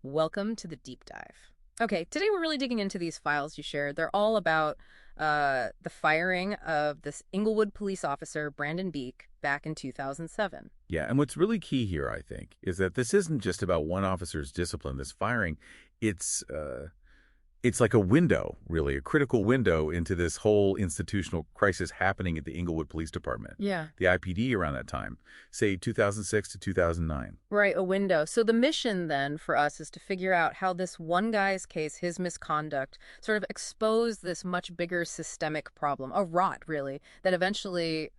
Welcome to the deep dive. Okay, today we're really digging into these files you shared. They're all about the firing of this Inglewood police officer, Brandon Beak, back in 2007. Yeah, and what's really key here, I think, is that this isn't just about one officer's discipline, this firing. It's it's like a window, really, a critical window into this whole institutional crisis happening at the Inglewood Police Department. Yeah. The IPD around that time, say 2006 to 2009. Right, a window. So the mission then for us is to figure out how this one guy's case, his misconduct, sort of exposed this much bigger systemic problem, a rot, really, that eventually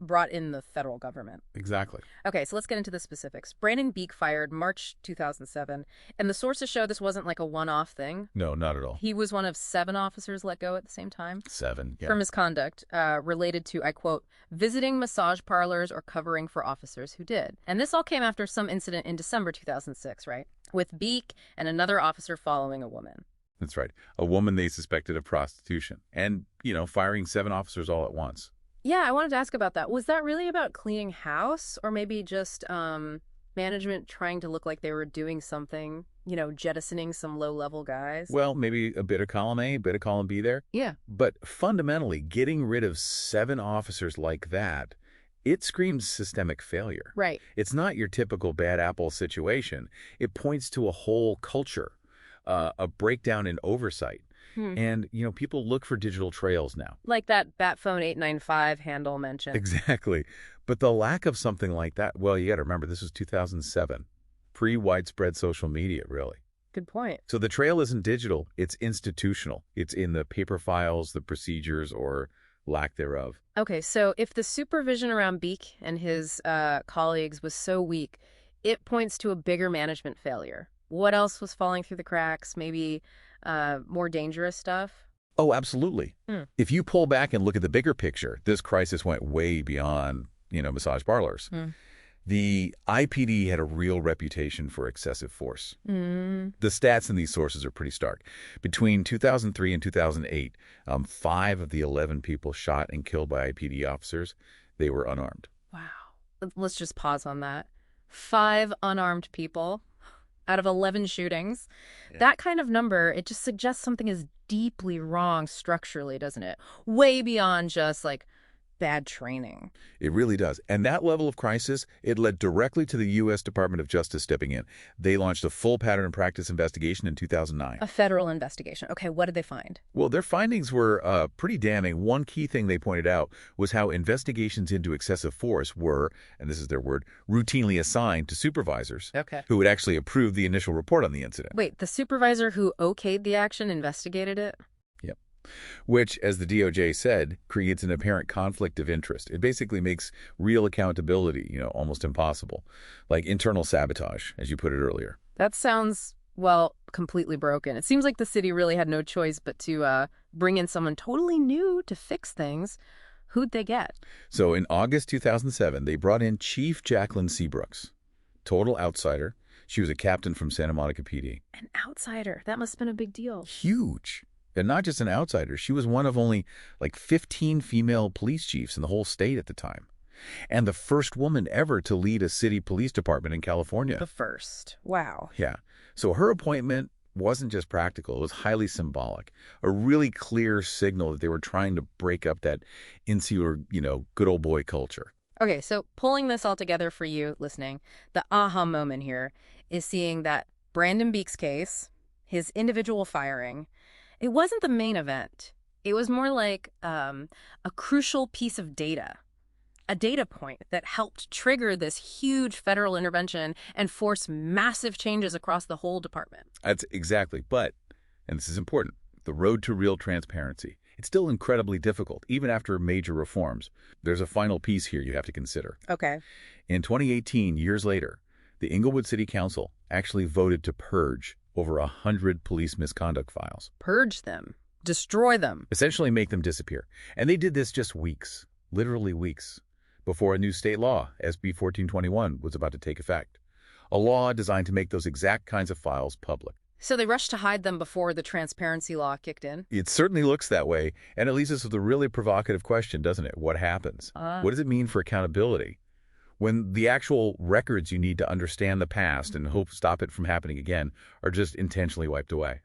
brought in the federal government. Exactly. Okay, so let's get into the specifics. Brandon Beak fired March 2007, and the sources show this wasn't like a one-off thing. No, not at all. He was one of 7 officers let go at the same time. 7, yeah. For misconduct related to, I quote, visiting massage parlors or covering for officers who did. And this all came after some incident in December 2006, right? With Beak and another officer following a woman. That's right. A woman they suspected of prostitution. And, firing 7 officers all at once. Yeah, I wanted to ask about that. Was that really about cleaning house, or maybe just management trying to look like they were doing something, jettisoning some low-level guys? Well, maybe a bit of column A, a bit of column B there. Yeah. But fundamentally, getting rid of 7 officers like that, it screams systemic failure. Right. It's not your typical bad apple situation. It points to a whole culture, a breakdown in oversight. And, people look for digital trails now. Like that Batphone 895 handle mentioned. Exactly. But the lack of something like that, well, you got to remember, this was 2007. Pre-widespread social media, really. Good point. So the trail isn't digital, it's institutional. It's in the paper files, the procedures, or lack thereof. Okay, so if the supervision around Beak and his colleagues was so weak, it points to a bigger management failure. What else was falling through the cracks? Maybe more dangerous stuff? Oh, absolutely. If you pull back and look at the bigger picture, this crisis went way beyond, massage parlors. The IPD had a real reputation for excessive force. The stats in these sources are pretty stark. Between 2003 and 2008, 5 of the 11 people shot and killed by IPD officers, they were unarmed. Wow. Let's just pause on that. 5 unarmed people out of 11 shootings. Yeah. That kind of number, it just suggests something is deeply wrong structurally, doesn't it? Way beyond just bad training. It really does. And that level of crisis, it led directly to the U.S. Department of Justice stepping in. They launched a full pattern and practice investigation in 2009. A federal investigation. Okay, what did they find? Well, their findings were pretty damning. One key thing they pointed out was how investigations into excessive force were, and this is their word, routinely assigned to supervisors who would actually approve the initial report on the incident. Wait, the supervisor who okayed the action investigated it? Yep. Which, as the DOJ said, creates an apparent conflict of interest. It basically makes real accountability, almost impossible. Like internal sabotage, as you put it earlier. That sounds, well, completely broken. It seems like the city really had no choice but to bring in someone totally new to fix things. Who'd they get? So in August 2007, they brought in Chief Jacqueline Seabrooks. Total outsider. She was a captain from Santa Monica PD. An outsider. That must have been a big deal. Huge. And not just an outsider. She was one of only 15 female police chiefs in the whole state at the time. And the first woman ever to lead a city police department in California. The first. Wow. Yeah. So her appointment wasn't just practical. It was highly symbolic. A really clear signal that they were trying to break up that insular, good old boy culture. Okay, so pulling this all together for you listening, the aha moment here is seeing that Brandon Beak's case, his individual firing, it wasn't the main event. It was more like a crucial piece of data, a data point that helped trigger this huge federal intervention and force massive changes across the whole department. That's exactly. But, and this is important, the road to real transparency. It's still incredibly difficult, even after major reforms. There's a final piece here you have to consider. Okay. In 2018, years later, the Inglewood City Council actually voted to purge over 100 police misconduct files. Purge them. Destroy them. Essentially make them disappear. And they did this just weeks, literally weeks, before a new state law, SB 1421, was about to take effect. A law designed to make those exact kinds of files public. So they rushed to hide them before the transparency law kicked in? It certainly looks that way. And it leaves us with a really provocative question, doesn't it? What happens? What does it mean for accountability? when the actual records you need to understand the past and hope stop it from happening again are just intentionally wiped away.